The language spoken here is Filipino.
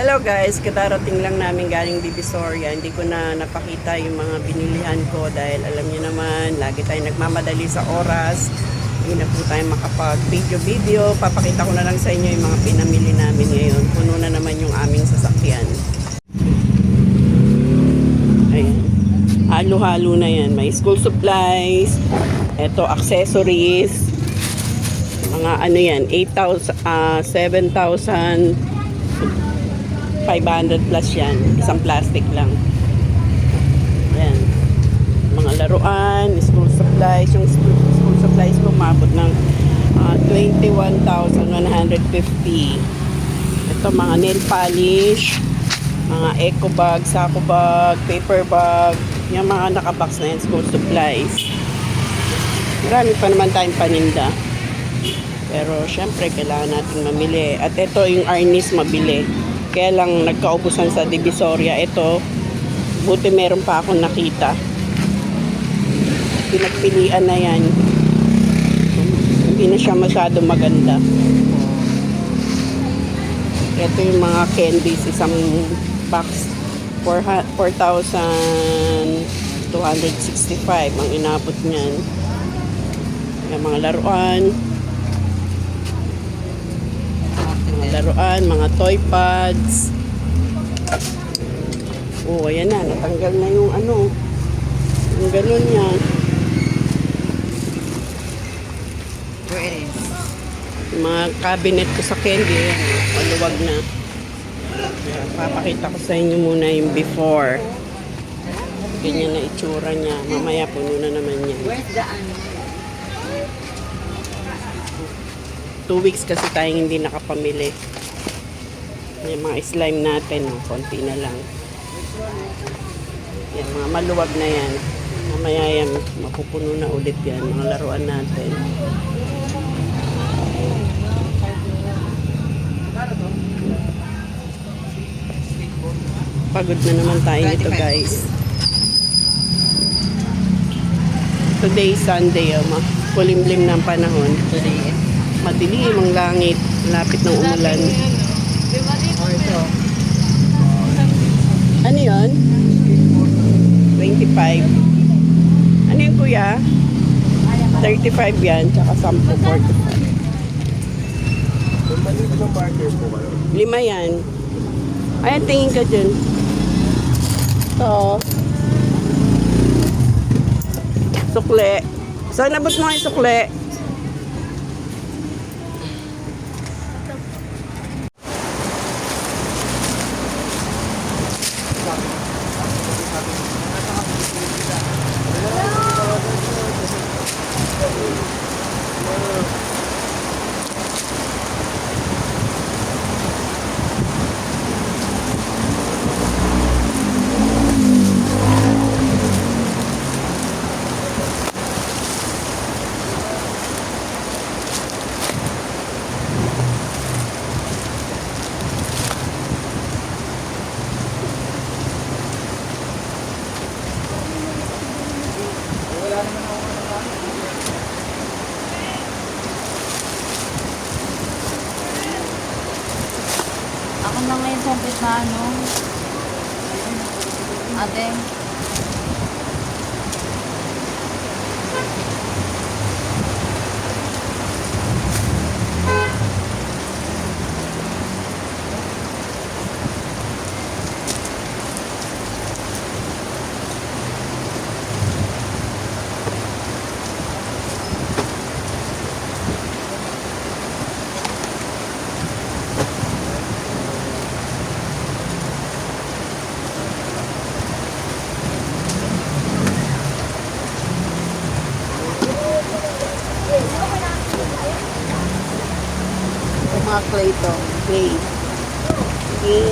Hello guys, kadarating lang namin galing Divisoria. Hindi ko na napakita yung mga binilihan ko dahil alam niyo naman, lagi tayong nagmamadali sa oras. Hindi na po tayo makapag-video. Papakita ko na lang sa inyo yung mga pinamili namin ngayon. Puno na naman yung aming sasakyan. Ayan. Halo-halo na yan. May school supplies. Ito, accessories. Mga ano yan, 7,500 plus yan. Isang plastic lang. Ayan. Mga laruan, school supplies. Yung school supplies ko umabot ng 21,150. Ito mga nail polish, mga eco bag, sako bag, paper bag. Yung mga nakabox na yan, school supplies. Marami pa naman tayong paninda. Pero syempre kailangan nating mamili. At ito yung arnis mabili. Kaya lang nagkaubusan sa Divisoria. Ito, buti meron pa akong nakita. Pinagpilian na yan. Hindi na siya masyado maganda. Ito yung mga candies. Isang box. 4,265 ang inabot niyan. Yung mga laruan. Mga toy pads. Oh, ayan na. Natanggal na yung ano. Yung ganun niya. Where it is? Yung mga cabinet ko sa candy. Ayan. Maluwag na. Papakita ko sa inyo muna yung before. Ganyan na itsura niya. Mamaya puno na naman yan. Where's the ano? 2 weeks kasi tayong hindi nakapamili. Yung mga slime natin, konti na lang. Yan, mga maluwag na yan. Mamaya yan, mapupuno na ulit yan. Mga laruan natin. Pagod na naman tayo nito, guys. Today is Sunday, kulimlim ng panahon. Today is? Madilim ang langit. Lapit ng umulan. Ano yun? 25. Ano yun, kuya? 35 yan, tsaka 10, 45. 5 yan. Ayan, tingin ka dyan. Ito. Sukle. Saan nabot mo yung sukle? Ako na ngayon sa na ano. Ate. Mga clay to. Clay. Clay.